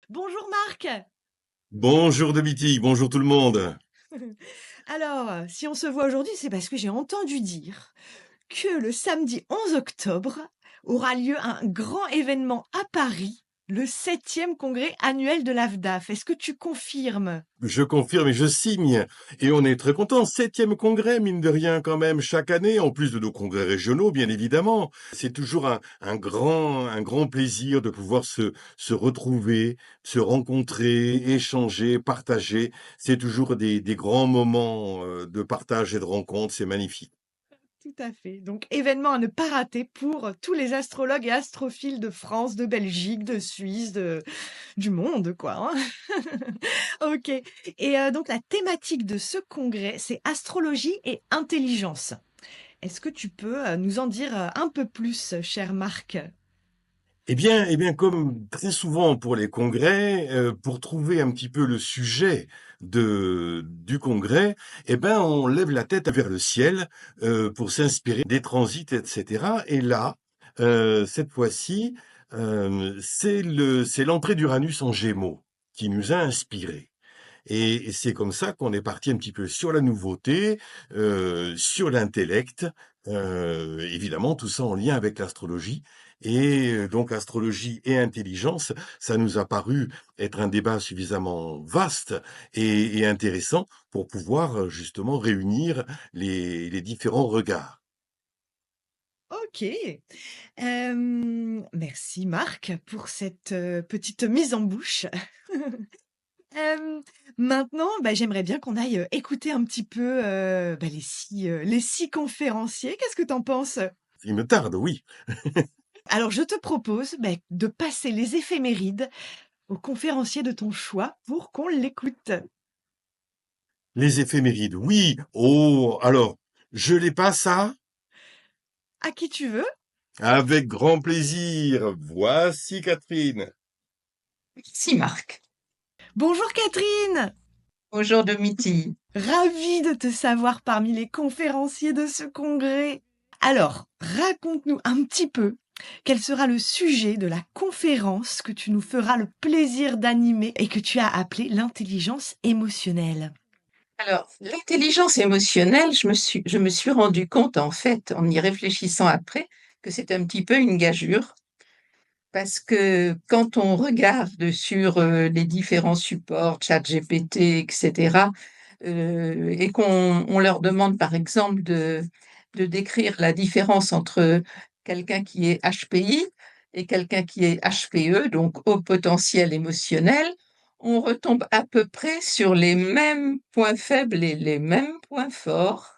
Bonjour Marc. Bonjour Domiti, bonjour tout le monde. Alors, si on se voit aujourd'hui, c'est parce que j'ai entendu dire que le samedi 11 octobre aura lieu un grand événement à Paris, le 7e congrès annuel de l'AFDAF. Est-ce que tu confirmes? Je confirme et je signe. Et on est très contents. 7e congrès, mine de rien quand même, chaque année, en plus de nos congrès régionaux, bien évidemment. C'est toujours un grand plaisir de pouvoir se retrouver, se rencontrer, échanger, partager. C'est toujours des grands moments de partage et de rencontre. C'est magnifique. Tout à fait. Donc, événement à ne pas rater pour tous les astrologues et astrophiles de France, de Belgique, de Suisse, du monde, quoi, hein. Ok. Et donc, la thématique de ce congrès, c'est astrologie et intelligence. Est-ce que tu peux nous en dire un peu plus, cher Marc? Eh bien, comme très souvent pour les congrès, pour trouver un petit peu le sujet du congrès, on lève la tête vers le ciel pour s'inspirer des transits, etc. Et là, cette fois-ci, c'est l'entrée d'Uranus en Gémeaux qui nous a inspirés. Et c'est comme ça qu'on est parti un petit peu sur la nouveauté, sur l'intellect, évidemment tout ça en lien avec l'astrologie et donc astrologie et intelligence, ça nous a paru être un débat suffisamment vaste et intéressant pour pouvoir, justement réunir les différents regards. OK. Merci Marc pour cette, petite mise en bouche. Hem, Maintenant, j'aimerais bien qu'on aille, écouter un petit peu, les 6 conférenciers. Qu'est-ce que tu en penses? Il me tarde, oui. Alors je te propose, de passer les éphémérides au conférencier de ton choix pour qu'on l'écoute. Les éphémérides, oui. Oh, alors, je l'ai pas ça? À qui tu veux. Avec grand plaisir. Voici Catherine. Si, Marc. Bonjour Catherine! Bonjour Domiti. Ravie de te savoir parmi les conférenciers de ce congrès. Alors, raconte-nous un petit peu quel sera le sujet de la conférence que tu nous feras le plaisir d'animer et que tu as appelé l'intelligence émotionnelle. Alors, l'intelligence émotionnelle, je me suis rendu compte, en fait, en y réfléchissant après, que c'est un petit peu une gageure, parce que quand on regarde sur les différents supports, ChatGPT, etc., et qu'on leur demande, par exemple, de décrire la différence entre quelqu'un qui est HPI et quelqu'un qui est HPE, donc haut potentiel émotionnel, on retombe à peu près sur les mêmes points faibles et les mêmes points forts.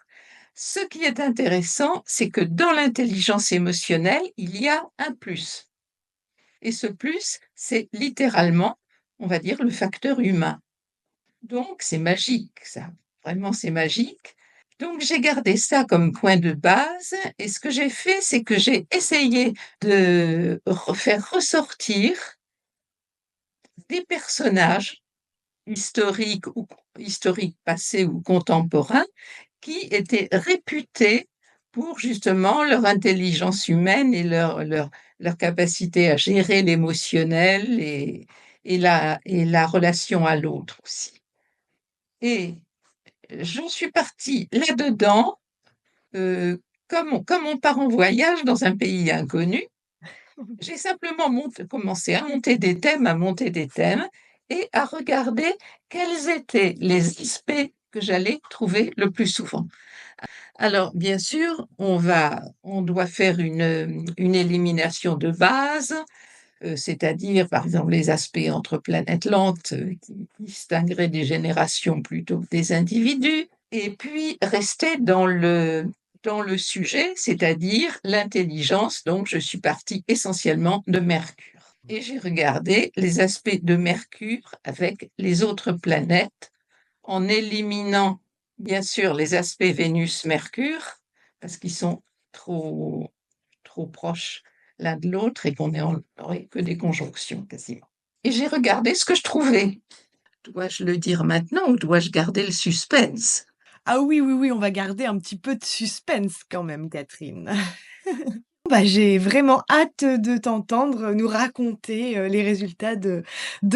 Ce qui est intéressant, c'est que dans l'intelligence émotionnelle, il y a un plus. Et ce plus, c'est littéralement, on va dire, le facteur humain. Donc, c'est magique, ça. Vraiment, c'est magique. Donc, j'ai gardé ça comme point de base. Et ce que j'ai fait, c'est que j'ai essayé de faire ressortir des personnages historiques passés ou contemporains qui étaient réputés pour justement leur intelligence humaine et leur capacité à gérer l'émotionnel et la relation à l'autre aussi. Et j'en suis partie là-dedans, comme on part en voyage dans un pays inconnu, j'ai simplement commencé à monter des thèmes et à regarder quels étaient les aspects que j'allais trouver le plus souvent. Alors, bien sûr, on doit faire une élimination de base, c'est-à-dire, par exemple, les aspects entre planètes lentes qui distingueraient des générations plutôt que des individus, et puis rester dans le sujet, c'est-à-dire l'intelligence. Donc, je suis partie essentiellement de Mercure. Et j'ai regardé les aspects de Mercure avec les autres planètes en éliminant, bien sûr, les aspects Vénus-Mercure, parce qu'ils sont trop, trop proches l'un de l'autre et qu'on n'aurait que des conjonctions quasiment. Et j'ai regardé ce que je trouvais. Dois-je le dire maintenant ou dois-je garder le suspense? Ah oui, oui, oui, on va garder un petit peu de suspense quand même, Catherine. bah, j'ai vraiment hâte de t'entendre nous raconter, les résultats de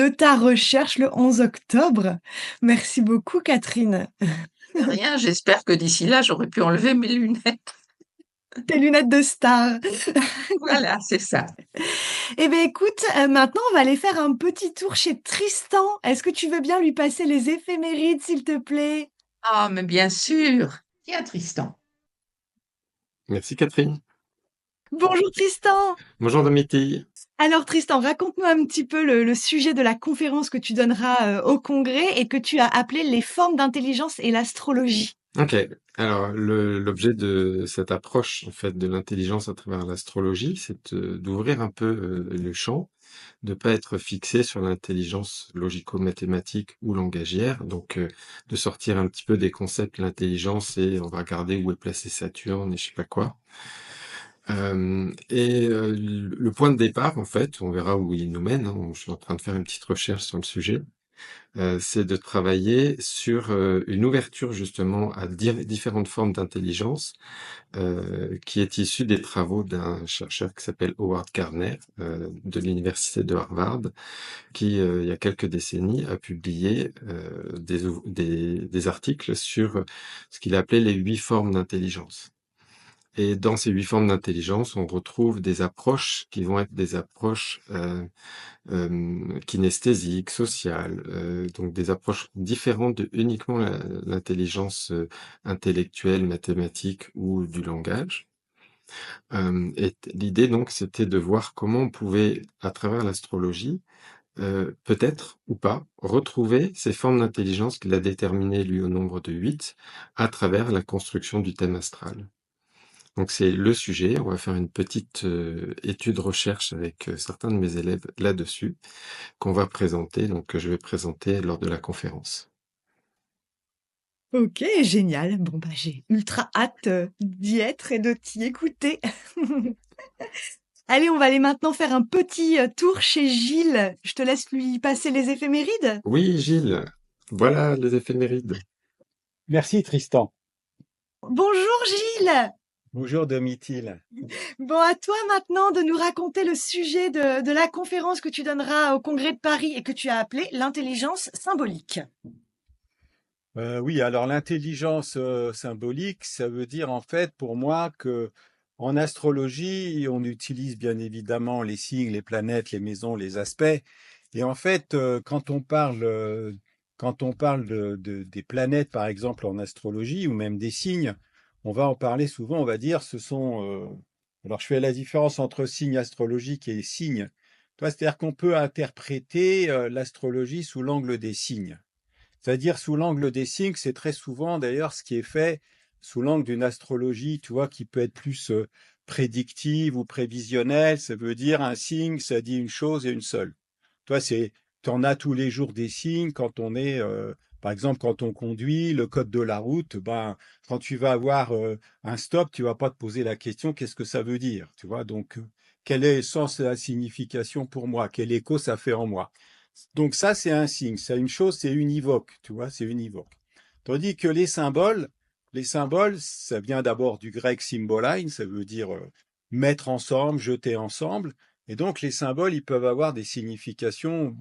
ta recherche le 11 octobre. Merci beaucoup Catherine. De rien, j'espère que d'ici là, j'aurai pu enlever mes lunettes. Tes lunettes de star. Voilà, c'est ça. Eh beh, écoute, maintenant on va aller faire un petit tour chez Tristan. Est-ce que tu veux bien lui passer les éphémérides, s'il te plaît? Ah, mais bien sûr. Tiens, Tristan. Merci Catherine. Bonjour Tristan! Bonjour Domiti. Alors Tristan, raconte-nous un petit peu le sujet de la conférence que tu donneras, au congrès et que tu as appelé «Les formes d'intelligence et l'astrologie». Ok. Alors l'objet de cette approche en fait de l'intelligence à travers l'astrologie, c'est d'ouvrir un peu le champ, de pas être fixé sur l'intelligence logico-mathématique ou langagière, donc de sortir un petit peu des concepts de l'intelligence et on va regarder où est placé Saturne et je sais pas quoi. Le point de départ, en fait, on verra où il nous mène, hein, je suis en train de faire une petite recherche sur le sujet, c'est de travailler sur une ouverture justement à différentes formes d'intelligence, qui est issue des travaux d'un chercheur qui s'appelle Howard Gardner, de l'université de Harvard, qui, il y a quelques décennies, a publié des articles sur ce qu'il appelait les 8 formes d'intelligence. Et dans ces 8 formes d'intelligence, on retrouve des approches qui vont être des approches kinesthésiques, sociales, donc des approches différentes de uniquement l'intelligence intellectuelle, mathématique ou du langage. Et l'idée donc, c'était de voir comment on pouvait, à travers l'astrologie, peut-être ou pas, retrouver ces formes d'intelligence qu'il a déterminées lui au nombre de 8 à travers la construction du thème astral. Donc c'est le sujet, on va faire une petite étude recherche avec certains de mes élèves là-dessus, qu'on va présenter, donc que je vais présenter lors de la conférence. OK, génial. Bon, bah, j'ai ultra hâte, d'y être et de t'y écouter. Allez, on va aller maintenant faire un petit, tour chez Gilles. Je te laisse lui passer les éphémérides? Oui, Gilles, voilà les éphémérides. Merci Tristan. Bonjour Gilles! Bonjour Domitil. Bon, à toi maintenant de nous raconter le sujet de la conférence que tu donneras au Congrès de Paris et que tu as appelée «L'intelligence symbolique». Oui, alors l'intelligence symbolique, ça veut dire en fait pour moi que en astrologie, on utilise bien évidemment les signes, les planètes, les maisons, les aspects. Et en fait, quand on parle des planètes, par exemple en astrologie, ou même des signes, on va en parler souvent, on va dire, alors je fais la différence entre signe astrologique et signe. C'est-à-dire qu'on peut interpréter l'astrologie sous l'angle des signes. C'est-à-dire sous l'angle des signes, c'est très souvent d'ailleurs ce qui est fait sous l'angle d'une astrologie, tu vois, qui peut être plus prédictive ou prévisionnelle. Ça veut dire un signe, ça dit une chose et une seule. Toi, t'en as tous les jours des signes quand on est, par exemple, quand on conduit, le code de la route, ben, quand tu vas avoir un stop, tu vas pas te poser la question, qu'est-ce que ça veut dire, tu vois? Donc, quel est le sens et la signification pour moi? Quel écho ça fait en moi? Donc ça, c'est un signe. C'est une chose, c'est univoque, tu vois, c'est univoque. Tandis que les symboles, ça vient d'abord du grec symbolein, ça veut dire mettre ensemble, jeter ensemble. Et donc les symboles, ils peuvent avoir des significations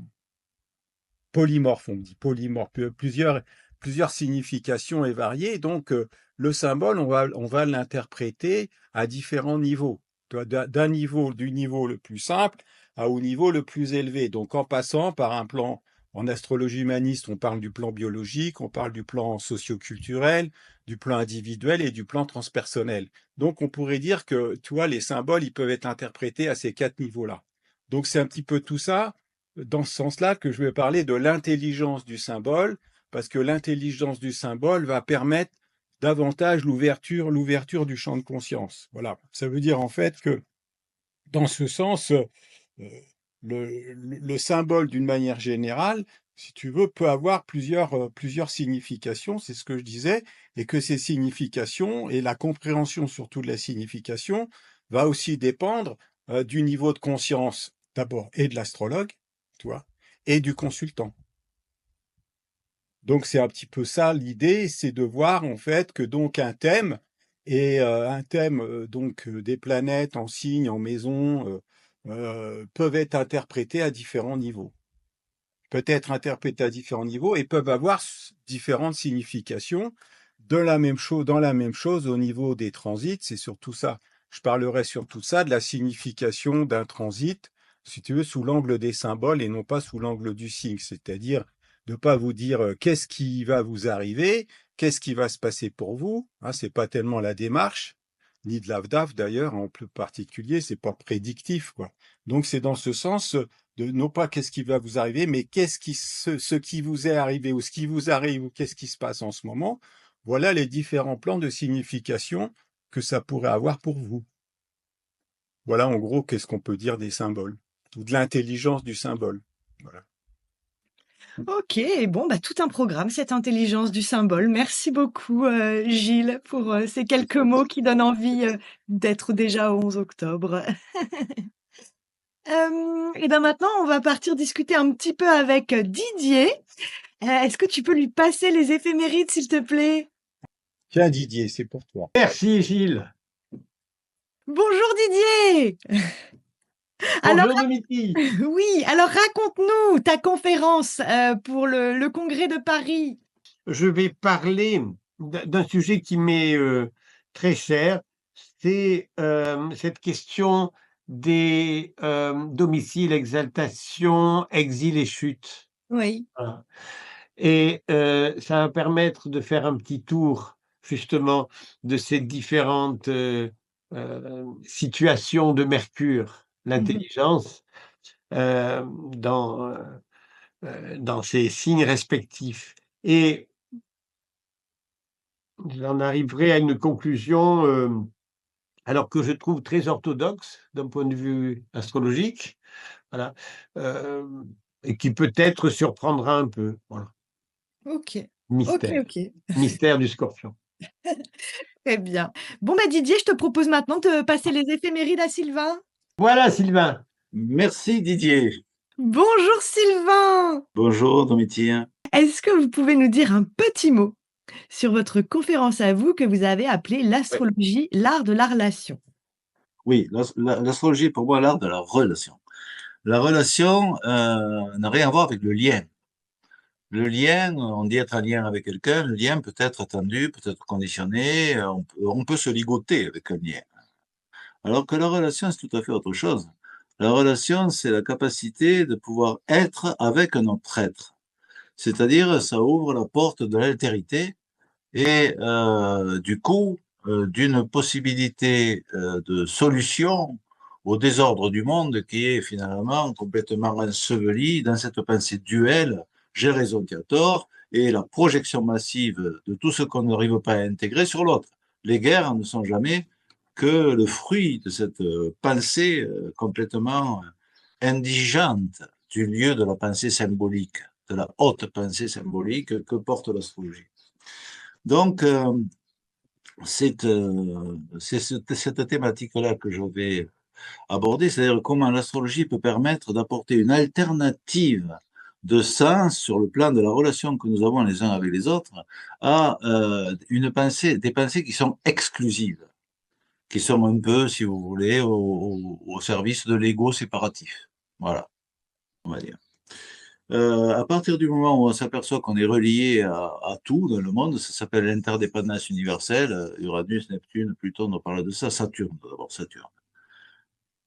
polymorphes, on dit polymorphes, plusieurs significations et variées. Donc le symbole, on va l'interpréter à différents niveaux. Du niveau le plus simple au niveau le plus élevé. Donc en passant par un plan, en astrologie humaniste, on parle du plan biologique, on parle du plan socioculturel, du plan individuel et du plan transpersonnel. Donc on pourrait dire que, tu vois, les symboles, ils peuvent être interprétés à ces 4 niveaux-là. Donc c'est un petit peu tout ça, dans ce sens-là, que je vais parler de l'intelligence du symbole, parce que l'intelligence du symbole va permettre davantage l'ouverture du champ de conscience. Voilà. Ça veut dire en fait que, dans ce sens, le symbole, d'une manière générale, si tu veux, peut avoir plusieurs significations, c'est ce que je disais, et que ces significations et la compréhension surtout de la signification va aussi dépendre du niveau de conscience d'abord et de l'astrologue, tu vois, et du consultant. Donc c'est un petit peu ça l'idée, c'est de voir en fait que donc un thème, Et un thème donc des planètes en signes, en maison, peuvent être interprétés à différents niveaux. Peut être interprétés à différents niveaux et peuvent avoir différentes significations de la même chose, dans la même chose au niveau des transits. C'est surtout ça. Je parlerai surtout ça de la signification d'un transit, si tu veux, sous l'angle des symboles et non pas sous l'angle du signe. C'est-à-dire de ne pas vous dire qu'est-ce qui va vous arriver, qu'est-ce qui va se passer pour vous. Hein, c'est pas tellement la démarche, ni de l'AVDAF d'ailleurs en plus particulier, c'est pas prédictif, quoi. Donc c'est dans ce sens de non pas qu'est-ce qui va vous arriver, mais ce qui vous est arrivé ou ce qui vous arrive ou qu'est-ce qui se passe en ce moment. Voilà les différents plans de signification que ça pourrait avoir pour vous. Voilà en gros qu'est-ce qu'on peut dire des symboles ou de l'intelligence du symbole. Voilà. Ok, bon, bah, tout un programme, cette intelligence du symbole. Merci beaucoup, Gilles, pour ces quelques mots qui donnent envie d'être déjà au 11 octobre. Et ben maintenant, on va partir discuter un petit peu avec Didier. Est-ce que tu peux lui passer les éphémérides, s'il te plaît? Tiens Didier, c'est pour toi. Merci Gilles. Bonjour Didier! Alors, Bonjour Domiti. oui, alors raconte-nous ta conférence pour le congrès de Paris. Je vais parler d'un sujet qui m'est très cher. C'est cette question des domiciles, exaltation, exil et chute. Oui. Voilà. Et ça va permettre de faire un petit tour justement de ces différentes situations de Mercure, l'intelligence, euh, dans, dans ses signes respectifs. Et j'en arriverai à une conclusion, alors que je trouve très orthodoxe d'un point de vue astrologique, voilà, et qui peut-être surprendra un peu. Voilà. Ok, ok, Mystère. ok. Mystère du Scorpion. Très bien. Bon, bah Didier, je te propose maintenant de passer les éphémérides à Sylvain. Voilà, Sylvain. Merci Didier. Bonjour Sylvain! Bonjour Domitien. Est-ce que vous pouvez nous dire un petit mot sur votre conférence à vous que vous avez appelée l'astrologie, l'art de la relation? Oui, l'astrologie est pour moi l'art de la relation. La relation n'a rien à voir avec le lien. Le lien, on dit être en lien avec quelqu'un, le lien peut être attendu, peut être conditionné, on peut se ligoter avec un lien. Alors que la relation, c'est tout à fait autre chose. La relation, c'est la capacité de pouvoir être avec un autre être. C'est-à-dire, ça ouvre la porte de l'altérité et du coup, d'une possibilité de solution au désordre du monde qui est finalement complètement enseveli dans cette pensée duelle, j'ai raison, tu as tort, et la projection massive de tout ce qu'on n'arrive pas à intégrer sur l'autre. Les guerres ne sont jamais que le fruit de cette pensée complètement indigente du lieu de la pensée symbolique, de la haute pensée symbolique que porte l'astrologie. Donc, c'est cette thématique-là que je vais aborder, c'est-à-dire comment l'astrologie peut permettre d'apporter une alternative de sens sur le plan de la relation que nous avons les uns avec les autres à des pensées qui sont exclusives, qui sont un peu, si vous voulez, au service de l'ego séparatif. Voilà, on va dire. À partir du moment où on s'aperçoit qu'on est relié à tout dans le monde, ça s'appelle l'interdépendance universelle. Uranus, Neptune, Pluton, on parle de ça. Saturne, d'abord Saturne.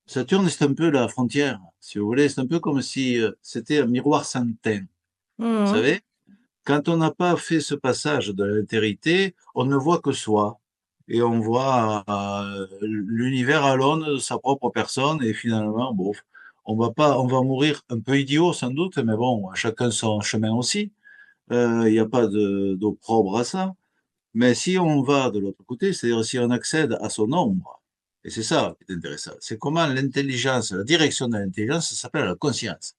Saturne, c'est un peu la frontière, si vous voulez. C'est un peu comme si c'était un miroir sans teint. Vous savez, quand on n'a pas fait ce passage de l'altérité, on ne voit que soi. Et on voit l'univers à l'aune de sa propre personne. Et finalement, bon, on va mourir un peu idiot sans doute, mais bon, chacun son chemin aussi. Il n'y a pas d'opprobre à ça. Mais si on va de l'autre côté, c'est-à-dire si on accède à son ombre, et c'est ça qui est intéressant, c'est comment l'intelligence, la direction de l'intelligence, ça s'appelle la conscience.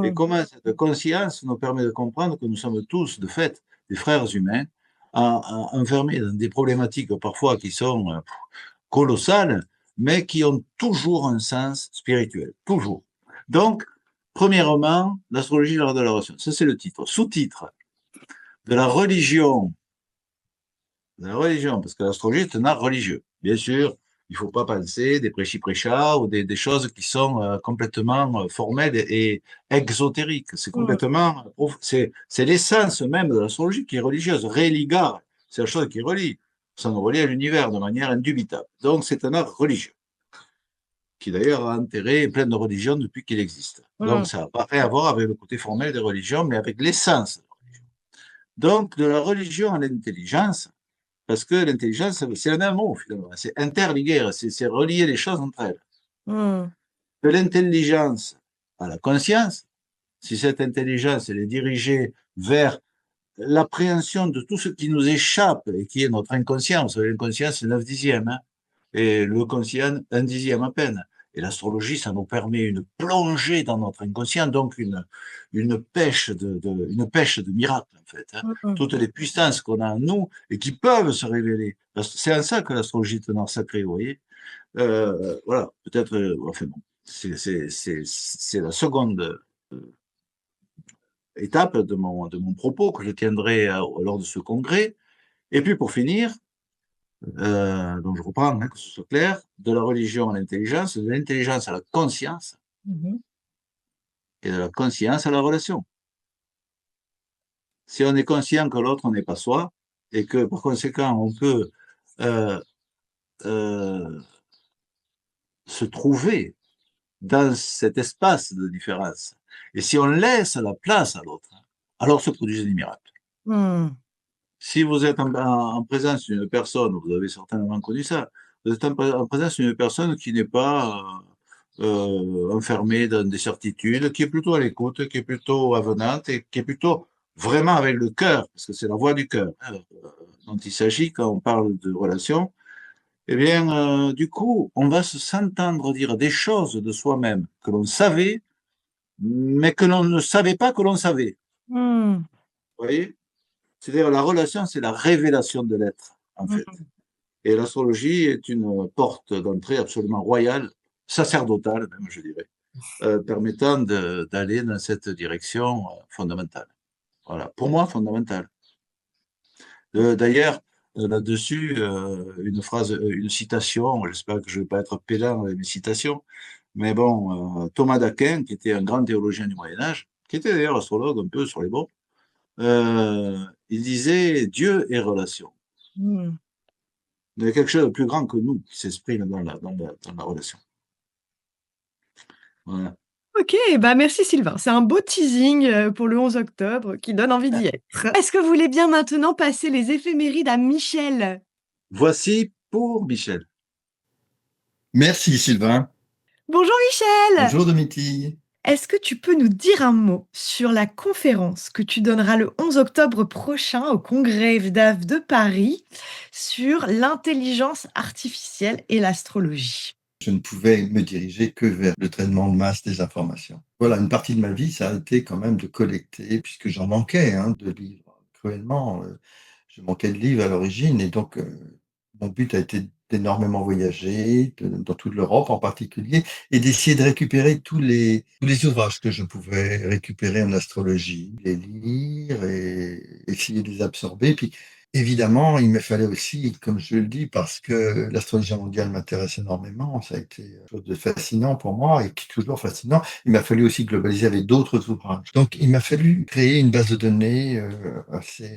Et comment cette conscience nous permet de comprendre que nous sommes tous, de fait, des frères humains, enfermés dans des problématiques parfois qui sont colossales, mais qui ont toujours un sens spirituel, toujours. Donc, premièrement, l'astrologie, l'art de la relation. Ça, c'est le titre. Sous-titre, de la religion de la religion, parce que l'astrologie est un art religieux. Bien sûr, il ne faut pas penser des prêchis-prêchats ou des choses qui sont complètement formelles et exotériques. C'est complètement, c'est l'essence même de l'astrologie qui est religieuse. Religar, c'est la chose qui relie. Ça nous relie à l'univers de manière indubitable. Donc, c'est un art religieux, qui d'ailleurs a enterré plein de religions depuis qu'il existe. Donc, ça n'a pas rien à voir avec le côté formel des religions, mais avec l'essence de la religion. Donc, de la religion à l'intelligence, parce que l'intelligence, c'est un même mot, finalement. C'est interliguer, c'est relier les choses entre elles. De l'intelligence à la conscience, si cette intelligence elle est dirigée vers l'appréhension de tout ce qui nous échappe et qui est notre inconscient. Vous savez, l'inconscient, c'est 9 dixièmes, hein, et le conscient, 1 dixième à peine. Et l'astrologie, ça nous permet une plongée dans notre inconscient, donc une pêche de miracle, en fait. Hein. Toutes les puissances qu'on a en nous et qui peuvent se révéler. C'est en ça que l'astrologie est un art sacré, vous voyez. Voilà, peut-être, enfin bon, c'est la seconde étape de mon propos que je tiendrai lors de ce congrès. Et puis pour finir, donc je reprends, hein, que ce soit clair, de la religion à l'intelligence, de l'intelligence à la conscience, et de la conscience à la relation. Si on est conscient que l'autre n'est pas soi, et que par conséquent on peut se trouver dans cet espace de différence, et si on laisse la place à l'autre, alors se produisent des miracles. Si vous êtes en présence d'une personne, vous avez certainement connu ça, vous êtes en présence d'une personne qui n'est pas enfermée dans des certitudes, qui est plutôt à l'écoute, qui est plutôt avenante et qui est plutôt vraiment avec le cœur, parce que c'est la voix du cœur dont il s'agit quand on parle de relation, eh bien, du coup, on va s'entendre dire des choses de soi-même que l'on savait, mais que l'on ne savait pas que l'on savait. Vous voyez? C'est-à-dire la relation, c'est la révélation de l'être, en fait. Et l'astrologie est une porte d'entrée absolument royale, sacerdotale même, je dirais, permettant d'aller dans cette direction fondamentale. Voilà, pour moi, fondamentale. D'ailleurs, là-dessus, une phrase, une citation, j'espère que je ne vais pas être pédant avec mes citations, mais bon, Thomas d'Aquin, qui était un grand théologien du Moyen-Âge, qui était d'ailleurs astrologue un peu sur les bords, il disait Dieu est relation. Il y a quelque chose de plus grand que nous qui s'exprime dans la relation. Voilà. Ok, bah merci Sylvain. C'est un beau teasing pour le 11 octobre qui donne envie d'y être. Est-ce que vous voulez bien maintenant passer les éphémérides à Michel? Voici pour Michel. Merci Sylvain. Bonjour Michel. Bonjour Domitille. Est-ce que tu peux nous dire un mot sur la conférence que tu donneras le 11 octobre prochain au congrès EVDAV de Paris sur l'intelligence artificielle et l'astrologie? Je ne pouvais me diriger que vers le traitement de masse des informations. Voilà, une partie de ma vie, ça a été quand même de collecter, puisque j'en manquais de livres. Cruellement, je manquais de livres à l'origine, et donc mon but a été d'énormément voyager, dans toute l'Europe en particulier, et d'essayer de récupérer tous les ouvrages que je pouvais récupérer en astrologie, les lire et essayer de les absorber. Puis évidemment, il me fallait aussi, comme je le dis, parce que l'astrologie mondiale m'intéresse énormément, ça a été quelque chose de fascinant pour moi et qui est toujours fascinant, il m'a fallu aussi globaliser avec d'autres ouvrages. Donc, il m'a fallu créer une base de données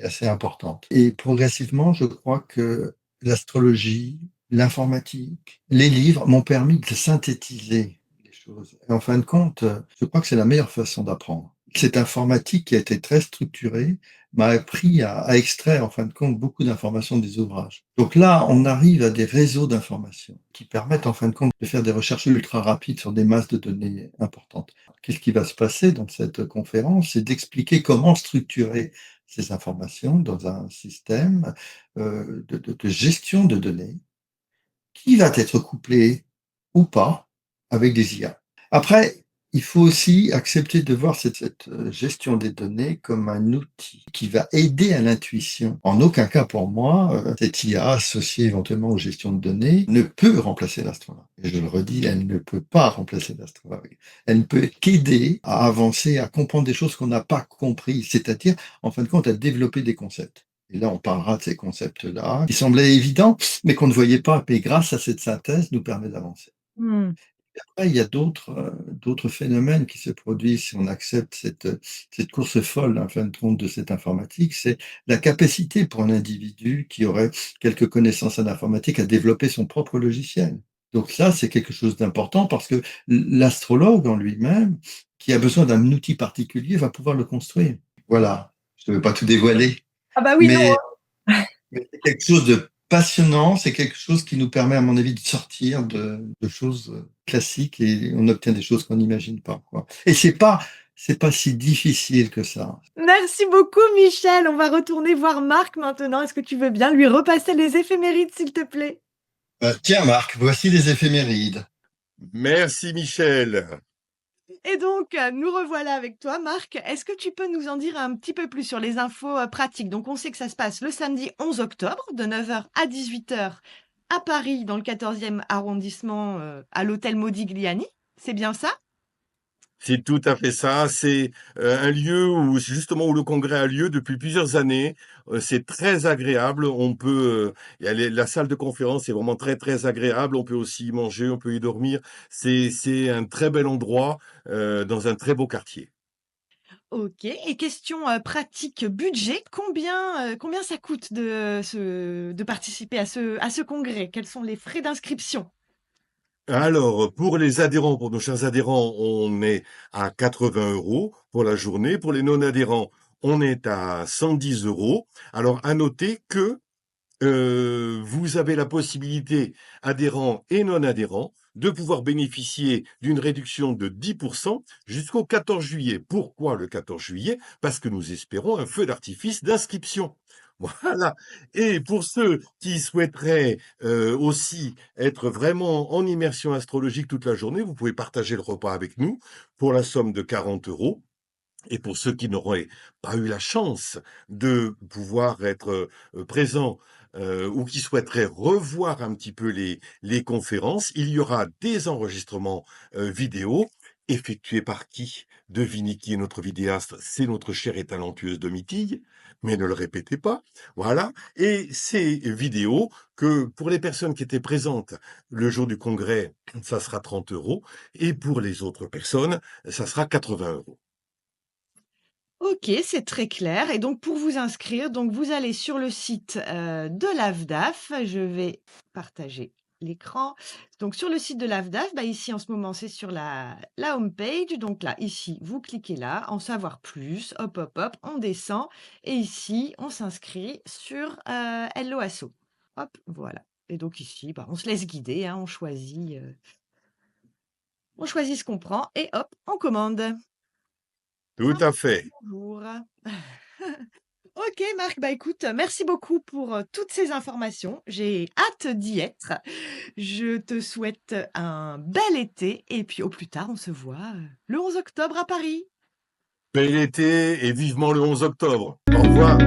assez importante. Et progressivement, je crois que l'astrologie, l'informatique, les livres m'ont permis de synthétiser les choses. Et en fin de compte, je crois que c'est la meilleure façon d'apprendre. Cette informatique qui a été très structurée m'a appris à extraire, en fin de compte, beaucoup d'informations des ouvrages. Donc là, on arrive à des réseaux d'informations qui permettent, en fin de compte, de faire des recherches ultra rapides sur des masses de données importantes. Qu'est-ce qui va se passer dans cette conférence? C'est d'expliquer comment structurer ces informations dans un système de gestion de données qui va être couplé ou pas avec des IA. Après, il faut aussi accepter de voir cette gestion des données comme un outil qui va aider à l'intuition. En aucun cas pour moi, cette IA associée éventuellement aux gestions de données ne peut remplacer l'astrologue. Et je le redis, elle ne peut pas remplacer l'astrologue. Elle ne peut qu'aider à avancer, à comprendre des choses qu'on n'a pas compris, c'est-à-dire, en fin de compte, à développer des concepts. Et là, on parlera de ces concepts-là, qui semblaient évidents, mais qu'on ne voyait pas. Et grâce à cette synthèse, nous permet d'avancer. Mmh. Et après, il y a d'autres phénomènes qui se produisent si on accepte cette course folle, en fin de compte, de cette informatique. C'est la capacité pour un individu qui aurait quelques connaissances en informatique à développer son propre logiciel. Donc ça, c'est quelque chose d'important parce que l'astrologue en lui-même, qui a besoin d'un outil particulier, va pouvoir le construire. Voilà. Je ne veux pas tout dévoiler, Ah bah oui, non, mais c'est quelque chose de passionnant, c'est quelque chose qui nous permet, à mon avis, de sortir de choses classiques et on obtient des choses qu'on n'imagine pas, quoi. Et c'est pas si difficile que ça. merci beaucoup Michel. On va retourner voir Marc maintenant. Est-ce que tu veux bien lui repasser les éphémérides, s'il te plaît? Tiens, Marc, voici les éphémérides. Merci Michel. Et donc, nous revoilà avec toi, Marc. Est-ce que tu peux nous en dire un petit peu plus sur les infos pratiques? Donc, on sait que ça se passe le samedi 11 octobre, de 9h à 18h, à Paris, dans le 14e arrondissement, à l'hôtel Modigliani. C'est bien ça? C'est tout à fait ça. C'est un lieu où justement où le congrès a lieu depuis plusieurs années. C'est très agréable. On peut, la salle de conférence est vraiment très très agréable. On peut aussi y manger, on peut y dormir. C'est un très bel endroit dans un très beau quartier. OK. Et question pratique, budget, combien ça coûte de participer à ce congrès? Quels sont les frais d'inscription? Alors, pour les adhérents, pour nos chers adhérents, on est à 80 € pour la journée. Pour les non-adhérents, on est à 110 €. Alors, à noter que vous avez la possibilité, adhérents et non-adhérents, de pouvoir bénéficier d'une réduction de 10% jusqu'au 14 juillet. Pourquoi le 14 juillet? Parce que nous espérons un feu d'artifice d'inscription. Voilà. Et pour ceux qui souhaiteraient aussi être vraiment en immersion astrologique toute la journée, vous pouvez partager le repas avec nous pour la somme de 40 €. Et pour ceux qui n'auraient pas eu la chance de pouvoir être présents ou qui souhaiteraient revoir un petit peu les conférences, il y aura des enregistrements vidéo effectués par qui? Devinez qui est notre vidéaste? C'est notre chère et talentueuse Domitille, mais ne le répétez pas. Voilà. Et ces vidéos que pour les personnes qui étaient présentes le jour du congrès, ça sera 30 €, et pour les autres personnes, ça sera 80 €. OK, c'est très clair. Et donc pour vous inscrire, donc vous allez sur le site, de l'AFDAF. Je vais partager l'écran. Donc sur le site de l'AFDAF, bah, ici en ce moment, c'est sur la home page. Donc là, ici, vous cliquez là, en savoir plus, hop, hop, hop, on descend et ici, on s'inscrit sur, Hello Asso. Hop, voilà. Et donc ici, bah, on se laisse guider, hein, on choisit ce qu'on prend et hop, on commande. Tout à fait. Bonjour. OK Marc, bah écoute, merci beaucoup pour, toutes ces informations. J'ai hâte d'y être. Je te souhaite un bel été et puis au plus tard, on se voit, le 11 octobre à Paris. Bel été et vivement le 11 octobre. Au revoir.